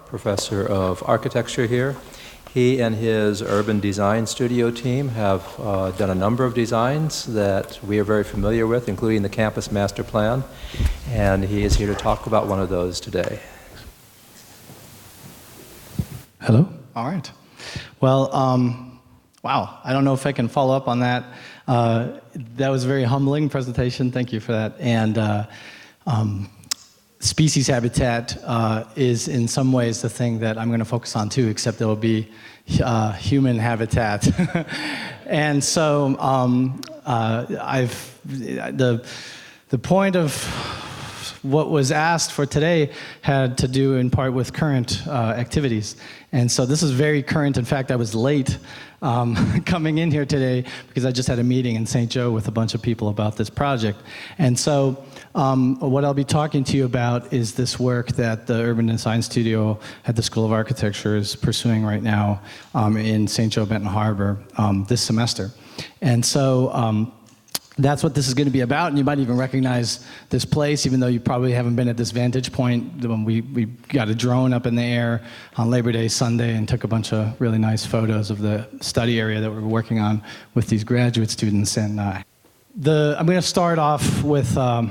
Professor of Architecture here. He and his urban design studio team have done a number of designs that we are very familiar with, including the campus master plan, and he is here to talk about one of those today. Hello? All right. Well, wow, I don't know if I can follow up on that. That was a very humbling presentation. Thank you for that. And species habitat is in some ways the thing that I'm going to focus on too, except it will be human habitat. And so the point of what was asked for today had to do in part with current activities. And so this is very current. In fact, I was late coming in here today because I just had a meeting in St. Joe with a bunch of people about this project. And so what I'll be talking to you about is this work that the Urban Design Studio at the School of Architecture is pursuing right now in St. Joe, Benton Harbor this semester. And so that's what this is going to be about, and you might even recognize this place, even though you probably haven't been at this vantage point. When we got a drone up in the air on Labor Day Sunday and took a bunch of really nice photos of the study area that we're working on with these graduate students. And I'm going to start off with a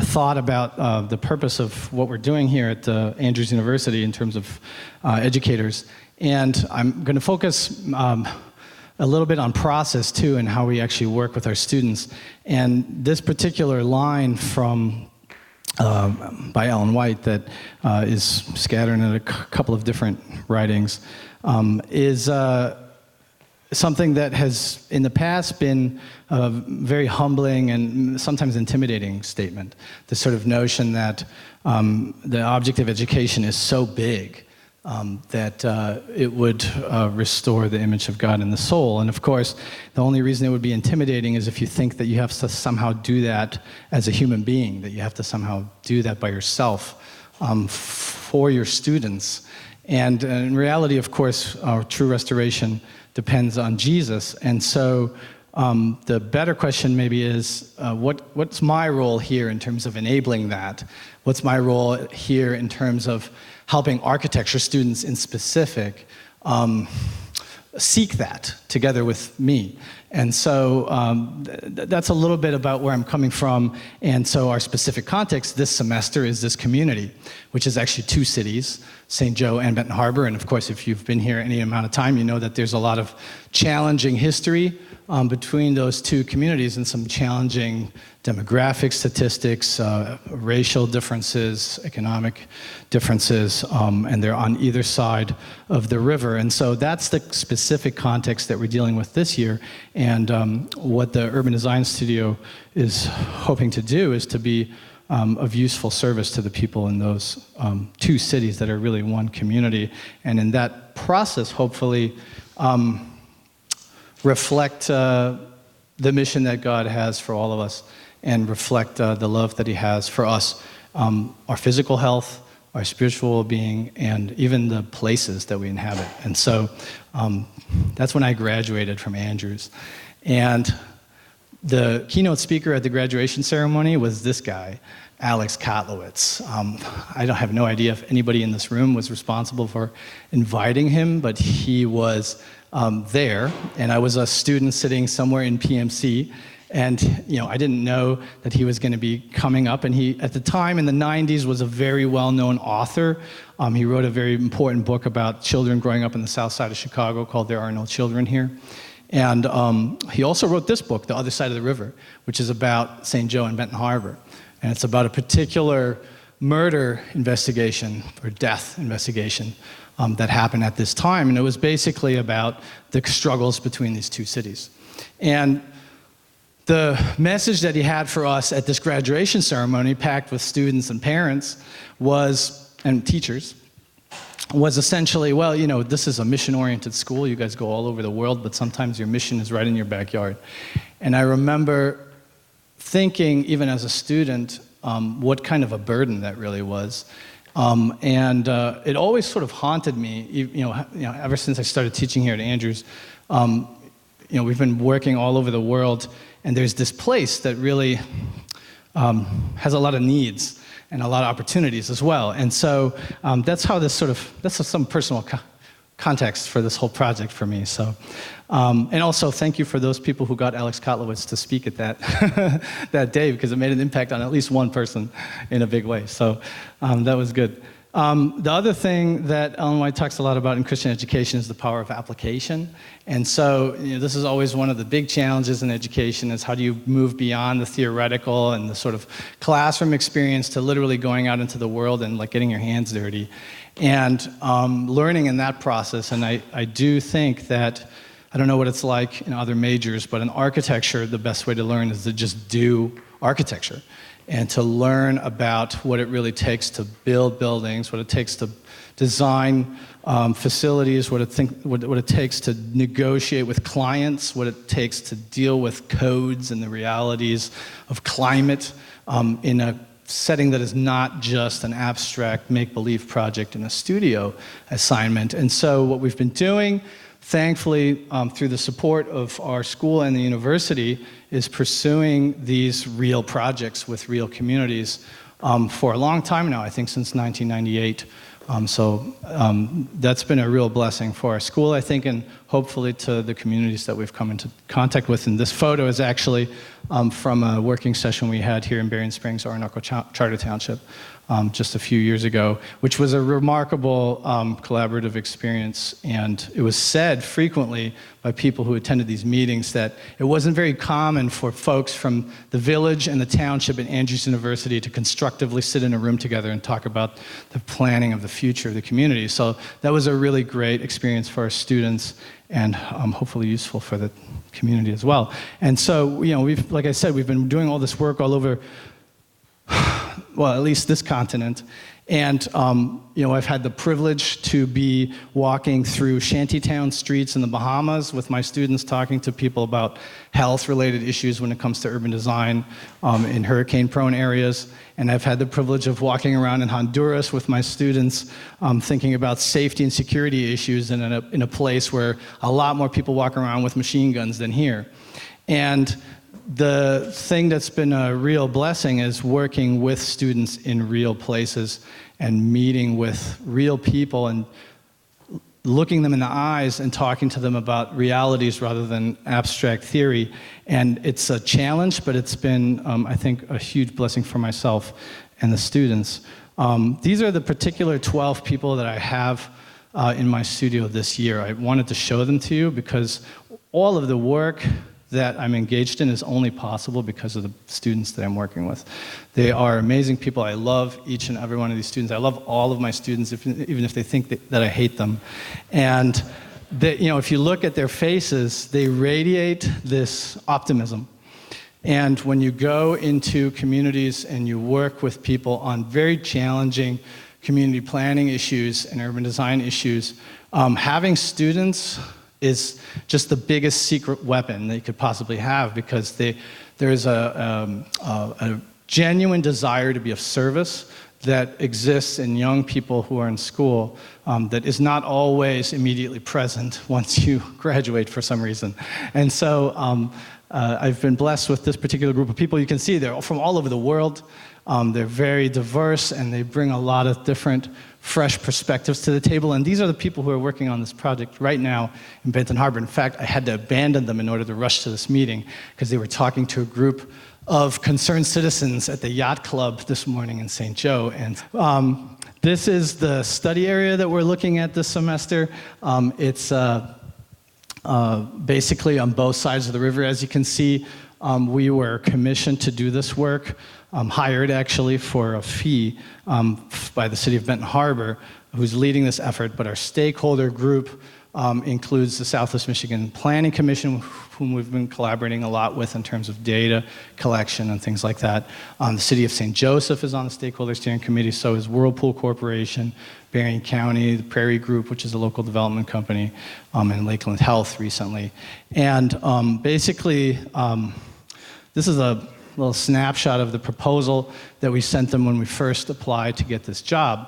thought about the purpose of what we're doing here at Andrews University in terms of educators. And I'm going to focus a little bit on process too, and how we actually work with our students. And this particular line from by Ellen White that is scattered in a couple of different writings is something that has in the past been a very humbling and sometimes intimidating statement. This sort of notion that the object of education is so big that it would restore the image of God in the soul. And of course, the only reason it would be intimidating is if you think that you have to somehow do that as a human being, that you have to somehow do that by yourself for your students. And in reality, of course, our true restoration depends on Jesus. And so the better question maybe is, what's my role here in terms of enabling that? What's my role here in terms of helping architecture students in specific seek that together with me? And so that's a little bit about where I'm coming from. And so our specific context this semester is this community, which is actually two cities, St. Joe and Benton Harbor. And of course, if you've been here any amount of time, you know that there's a lot of challenging history between those two communities and some challenging demographic statistics, racial differences, economic differences, and they're on either side of the river. And so that's the specific context that we're dealing with this year. And what the Urban Design Studio is hoping to do is to be of useful service to the people in those two cities that are really one community. And in that process, hopefully, reflect the mission that God has for all of us and reflect the love that he has for us, our physical health, our spiritual well-being, and even the places that we inhabit. And so that's when I graduated from Andrews. And the keynote speaker at the graduation ceremony was this guy, Alex Kotlowitz. I don't have no idea if anybody in this room was responsible for inviting him, but he was there, and I was a student sitting somewhere in PMC, and I didn't know that he was going to be coming up. And he, at the time in the 90s, was a very well-known author. He wrote a very important book about children growing up in the south side of Chicago called There Are No Children Here. And he also wrote this book, The Other Side of the River, which is about St. Joe and Benton Harbor. And it's about a particular murder investigation or death investigation that happened at this time. And it was basically about the struggles between these two cities. And the message that he had for us at this graduation ceremony, packed with students and parents, and teachers, was essentially, well, this is a mission-oriented school. You guys go all over the world, but sometimes your mission is right in your backyard. And I remember thinking, even as a student, what kind of a burden that really was. And it always sort of haunted me, ever since I started teaching here at Andrews. We've been working all over the world, and there's this place that really has a lot of needs. and a lot of opportunities as well. And so that's how this that's some personal context for this whole project for me. So, and also thank you for those people who got Alex Kotlowitz to speak at that, that day, because it made an impact on at least one person in a big way. So that was good. The other thing that Ellen White talks a lot about in Christian education is the power of application. And so this is always one of the big challenges in education, is how do you move beyond the theoretical and the sort of classroom experience to literally going out into the world and like getting your hands dirty and learning in that process. And I do think that, I don't know what it's like in other majors, but in architecture, the best way to learn is to just do architecture and to learn about what it really takes to build buildings, what it takes to design facilities, what it takes to negotiate with clients, what it takes to deal with codes and the realities of climate in a setting that is not just an abstract make-believe project in a studio assignment. And so what we've been doing, thankfully, through the support of our school and the university, is pursuing these real projects with real communities for a long time now, I think since 1998. So that's been a real blessing for our school, I think, and hopefully to the communities that we've come into contact with. And this photo is actually from a working session we had here in Berrien Springs, Orinoco Charter Township, just a few years ago, which was a remarkable collaborative experience. And it was said frequently by people who attended these meetings that it wasn't very common for folks from the village and the township at Andrews University to constructively sit in a room together and talk about the planning of the future of the community. So that was a really great experience for our students and hopefully useful for the community as well. And so, we've, like I said, we've been doing all this work all over, well, at least this continent. And, I've had the privilege to be walking through shantytown streets in the Bahamas with my students, talking to people about health-related issues when it comes to urban design in hurricane-prone areas. And I've had the privilege of walking around in Honduras with my students, thinking about safety and security issues in a place where a lot more people walk around with machine guns than here. And the thing that's been a real blessing is working with students in real places and meeting with real people and looking them in the eyes and talking to them about realities rather than abstract theory. And it's a challenge, but it's been, I think, a huge blessing for myself and the students. These are the particular 12 people that I have in my studio this year. I wanted to show them to you because all of the work that I'm engaged in is only possible because of the students that I'm working with. They are amazing people. I love each and every one of these students. I love all of my students, even if they think that I hate them. And if you look at their faces, they radiate this optimism. And when you go into communities and you work with people on very challenging community planning issues and urban design issues, having students is just the biggest secret weapon they could possibly have, because there's a genuine desire to be of service that exists in young people who are in school that is not always immediately present once you graduate for some reason. And so I've been blessed with this particular group of people. You can see they're from all over the world. They're very diverse, and they bring a lot of different fresh perspectives to the table. And these are the people who are working on this project right now in Benton Harbor. In fact, I had to abandon them in order to rush to this meeting because they were talking to a group of concerned citizens at the yacht club this morning in St. Joe. And this is the study area that we're looking at this semester. It's basically on both sides of the river. As you can see, we were commissioned to do this work, hired actually for a fee by the city of Benton Harbor, who's leading this effort. But our stakeholder group includes the Southwest Michigan Planning Commission, whom we've been collaborating a lot with in terms of data collection and things like that. The city of St. Joseph is on the stakeholder steering committee, so is Whirlpool Corporation, Berrien County, the Prairie Group, which is a local development company, and Lakeland Health recently. And basically, this is a little snapshot of the proposal that we sent them when we first applied to get this job,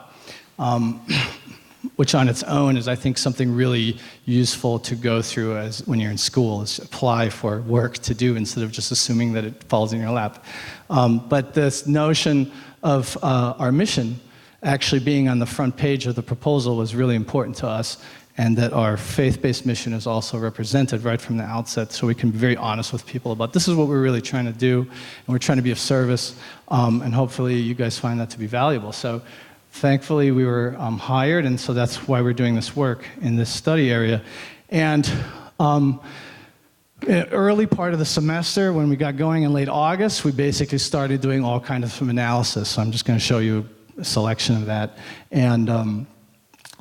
which on its own is, I think, something really useful to go through as when you're in school, is apply for work to do instead of just assuming that it falls in your lap. But this notion of our mission actually being on the front page of the proposal was really important to us, and that our faith-based mission is also represented right from the outset, so we can be very honest with people about this is what we're really trying to do, and we're trying to be of service, and hopefully you guys find that to be valuable. So thankfully we were hired, and so that's why we're doing this work in this study area. And early part of the semester, when we got going in late August, we basically started doing all kinds of some analysis. So I'm just going to show you a selection of that. And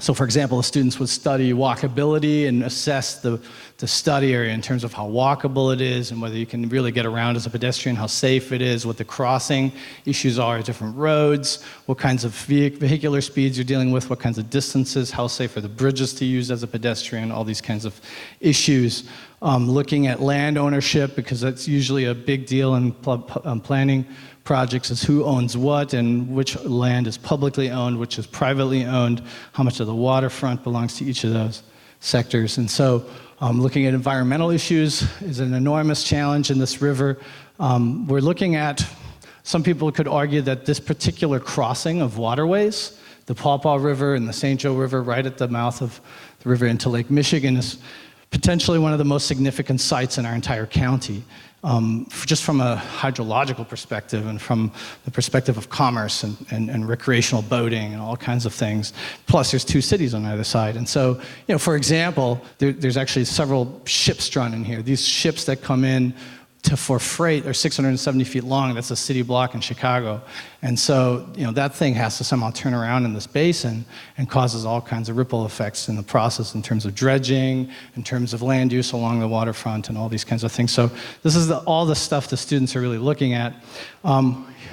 so for example, the students would study walkability and assess the study area in terms of how walkable it is and whether you can really get around as a pedestrian, how safe it is, what the crossing issues are at different roads, what kinds of vehicular speeds you're dealing with, what kinds of distances, how safe are the bridges to use as a pedestrian, all these kinds of issues. Looking at land ownership, because that's usually a big deal in planning projects, is who owns what and which land is publicly owned, which is privately owned, how much of the waterfront belongs to each of those sectors. And so looking at environmental issues is an enormous challenge in this river. We're looking at, some people could argue that this particular crossing of waterways, the Paw Paw River and the St. Joe River right at the mouth of the river into Lake Michigan, is potentially one of the most significant sites in our entire county. Just from a hydrological perspective and from the perspective of commerce and recreational boating and all kinds of things. Plus, there's two cities on either side. And so, for example, there's actually several ships drawn in here. These ships that come in for freight are 670 feet long. That's a city block in Chicago. And so, that thing has to somehow turn around in this basin and causes all kinds of ripple effects in the process in terms of dredging, in terms of land use along the waterfront and all these kinds of things. So this is all the stuff the students are really looking at.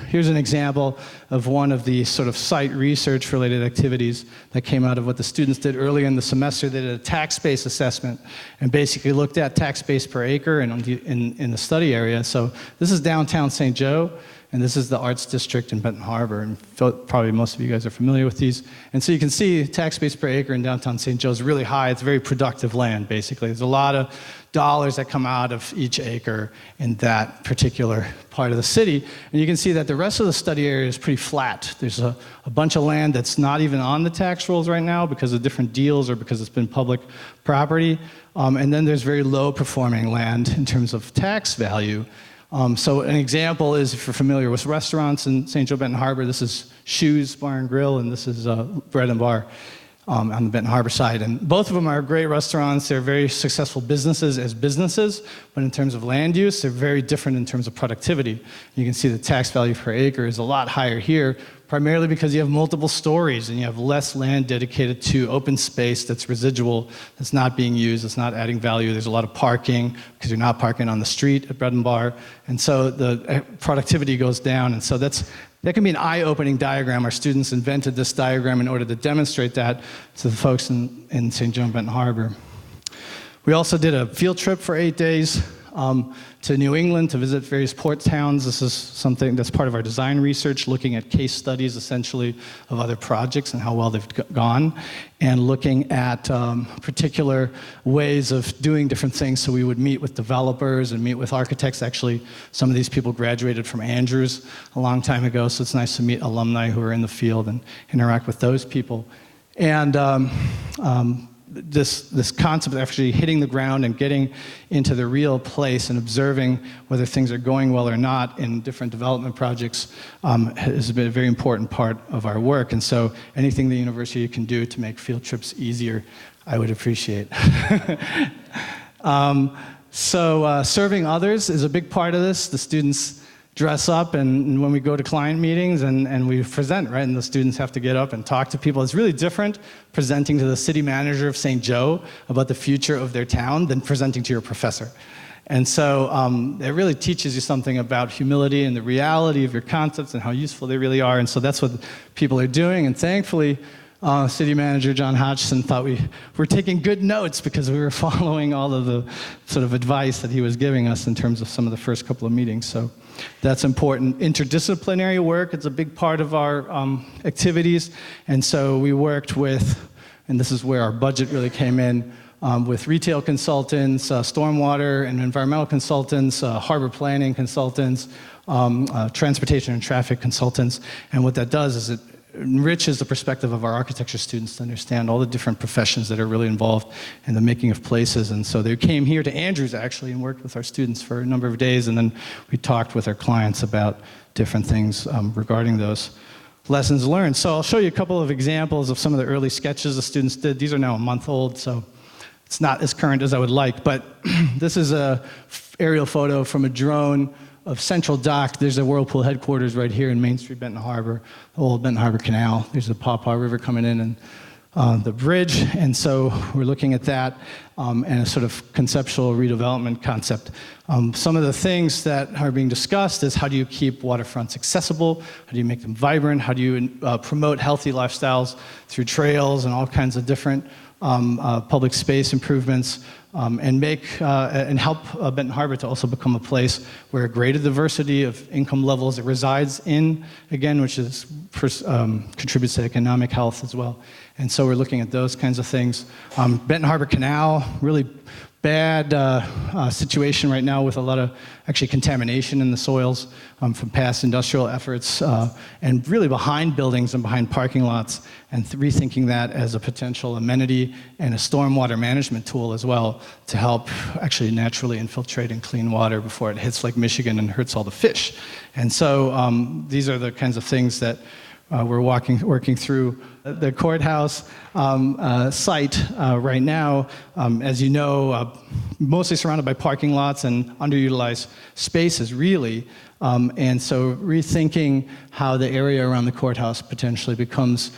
Here's an example of one of the sort of site research related activities that came out of what the students did earlier in the semester. They did a tax base assessment and basically looked at tax base per acre in the study area. So this is downtown St. Joe, and this is the Arts District in Benton Harbor, and probably most of you guys are familiar with these. And so you can see tax base per acre in downtown St. Joe is really high. It's very productive land, basically. There's a lot of dollars that come out of each acre in that particular part of the city. And you can see that the rest of the study area is pretty flat. There's a bunch of land that's not even on the tax rolls right now because of different deals or because it's been public property. And then there's very low performing land in terms of tax value. So an example is, if you're familiar with restaurants in St. Joe Benton Harbor, this is Shoes Bar and Grill, and this is Bread and Bar on the Benton Harbor side. And both of them are great restaurants. They're very successful businesses as businesses, but in terms of land use, they're very different in terms of productivity. You can see the tax value per acre is a lot higher here, primarily because you have multiple stories and you have less land dedicated to open space that's residual, that's not being used, that's not adding value. There's a lot of parking because you're not parking on the street at Bread and Bar. And so the productivity goes down. And so that can be an eye-opening diagram. Our students invented this diagram in order to demonstrate that to the folks in St. Joe and Benton Harbor. We also did a field trip for 8 days to New England to visit various port towns. This is something that's part of our design research, looking at case studies essentially of other projects and how well they've gone, and looking at particular ways of doing different things. So we would meet with developers and meet with architects. Actually, some of these people graduated from Andrews a long time ago, so it's nice to meet alumni who are in the field and interact with those people. And this concept of actually hitting the ground and getting into the real place and observing whether things are going well or not in different development projects has been a very important part of our work. And so anything the university can do to make field trips easier, I would appreciate. Serving others is a big part of this. The students dress up, and when we go to client meetings and we present, right, and the students have to get up and talk to people. It's really different presenting to the city manager of St. Joe about the future of their town than presenting to your professor. And so it really teaches you something about humility and the reality of your concepts and how useful they really are. And so that's what people are doing. And thankfully, City Manager John Hodgson thought we were taking good notes because we were following all of the sort of advice that he was giving us in terms of some of the first couple of meetings. So that's important. Interdisciplinary work is a big part of our activities. And so we worked with, and this is where our budget really came in, with retail consultants, stormwater and environmental consultants, harbor planning consultants, transportation and traffic consultants. And what that does is it enriches the perspective of our architecture students to understand all the different professions that are really involved in the making of places. And so they came here to Andrews, actually, and worked with our students for a number of days, and then we talked with our clients about different things regarding those lessons learned. So I'll show you a couple of examples of some of the early sketches the students did. These are now a month old, so it's not as current as I would like, but this is a aerial photo from a drone of Central Dock. There's the Whirlpool headquarters right here in Main Street, Benton Harbor, the old Benton Harbor Canal. There's the Paw River coming in and the bridge. And so we're looking at that and a sort of conceptual redevelopment concept. Some of the things that are being discussed is how do you keep waterfronts accessible? How do you make them vibrant? How do you promote healthy lifestyles through trails and all kinds of different public space improvements, and make and help Benton Harbor to also become a place where a greater diversity of income levels it resides in, again, which is contributes to economic health as well. And so we're looking at those kinds of things. Benton Harbor Canal, really bad situation right now with a lot of actually contamination in the soils from past industrial efforts, and really behind buildings and behind parking lots, and rethinking that as a potential amenity and a stormwater management tool as well to help actually naturally infiltrate and clean water before it hits Lake Michigan and hurts all the fish. And so these are the kinds of things that we're working through. The courthouse site right now, as you know, mostly surrounded by parking lots and underutilized spaces, really. And so rethinking how the area around the courthouse potentially becomes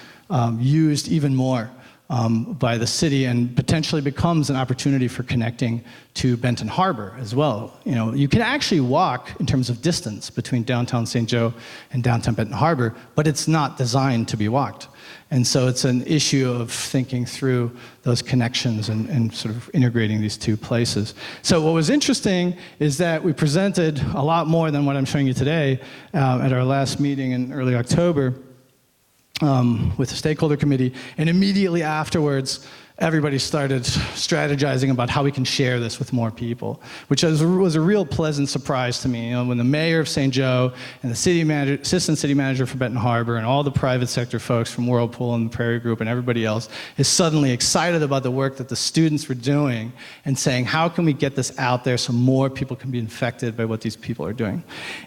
used even more by the city and potentially becomes an opportunity for connecting to Benton Harbor as well. You know, you can actually walk in terms of distance between downtown St. Joe and downtown Benton Harbor, but it's not designed to be walked. And so it's an issue of thinking through those connections and sort of integrating these two places. So what was interesting is that we presented a lot more than what I'm showing you today at our last meeting in early October with the stakeholder committee, and immediately afterwards, everybody started strategizing about how we can share this with more people, which was a real pleasant surprise to me. You know, when the mayor of St. Joe and the city manager, assistant city manager for Benton Harbor, and all the private sector folks from Whirlpool and the Prairie Group and everybody else is suddenly excited about the work that the students were doing and saying, how can we get this out there so more people can be infected by what these people are doing?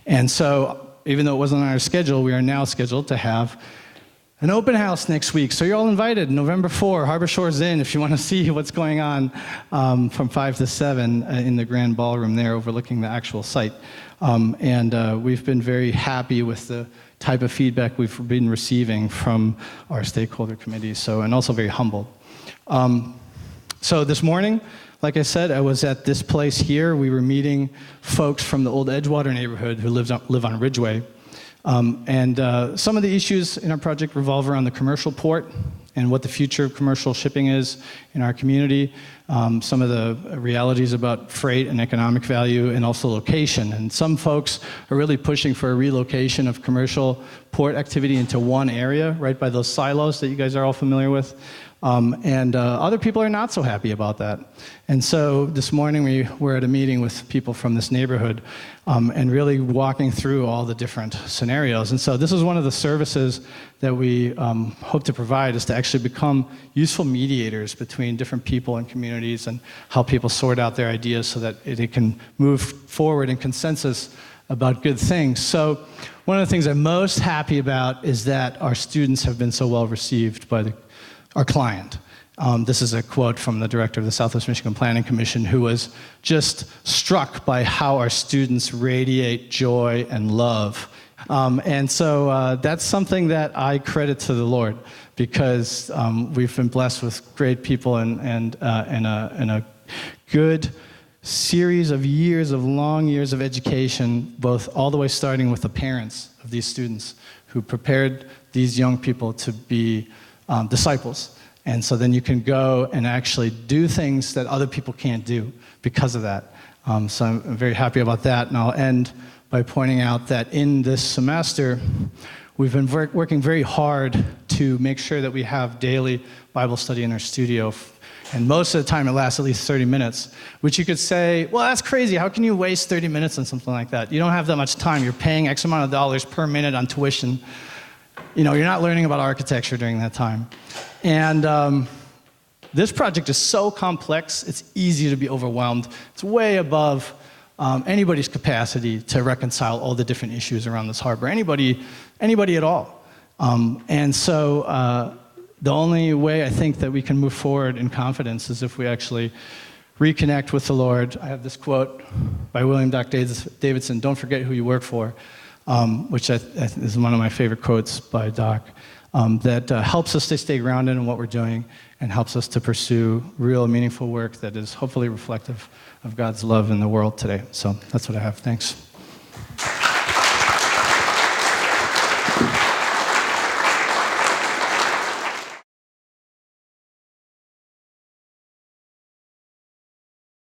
And so, even though it wasn't on our schedule, we are now scheduled to have an open house next week, so you're all invited. November 4, Harbor Shores Inn, if you want to see what's going on from 5 to 7 in the grand ballroom there overlooking the actual site. We've been very happy with the type of feedback we've been receiving from our stakeholder committee, and also very humbled. So this morning, like I said, I was at this place here. We were meeting folks from the old Edgewater neighborhood who live on Ridgeway. Some of the issues in our project revolve around the commercial port and what the future of commercial shipping is in our community, some of the realities about freight and economic value, and also location. And some folks are really pushing for a relocation of commercial port activity into one area, right by those silos that you guys are all familiar with. Other people are not so happy about that. And so this morning we were at a meeting with people from this neighborhood and really walking through all the different scenarios. And so this is one of the services that we hope to provide, is to actually become useful mediators between different people and communities and help people sort out their ideas so that they can move forward in consensus about good things. So one of the things I'm most happy about is that our students have been so well received by our client. This is a quote from the director of the Southwest Michigan Planning Commission, who was just struck by how our students radiate joy and love. So that's something that I credit to the Lord, because we've been blessed with great people and a good series of long years of education, both all the way starting with the parents of these students who prepared these young people to be disciples. And so then you can go and actually do things that other people can't do because of that. So I'm very happy about that. And I'll end by pointing out that in this semester, We've been working very hard to make sure that we have daily Bible study in our studio. And most of the time it lasts at least 30 minutes, which you could say, well, that's crazy. How can you waste 30 minutes on something like that? You don't have that much time. You're paying X amount of dollars per minute on tuition. You know, you're not learning about architecture during that time. And this project is so complex, it's easy to be overwhelmed. It's way above anybody's capacity to reconcile all the different issues around this harbor. Anybody at all. And so the only way I think that we can move forward in confidence is if we actually reconnect with the Lord. I have this quote by William Davidson, "Don't forget who you work for," which is one of my favorite quotes by Doc, that helps us to stay grounded in what we're doing and helps us to pursue real meaningful work that is hopefully reflective of God's love in the world today. So that's what I have. Thanks.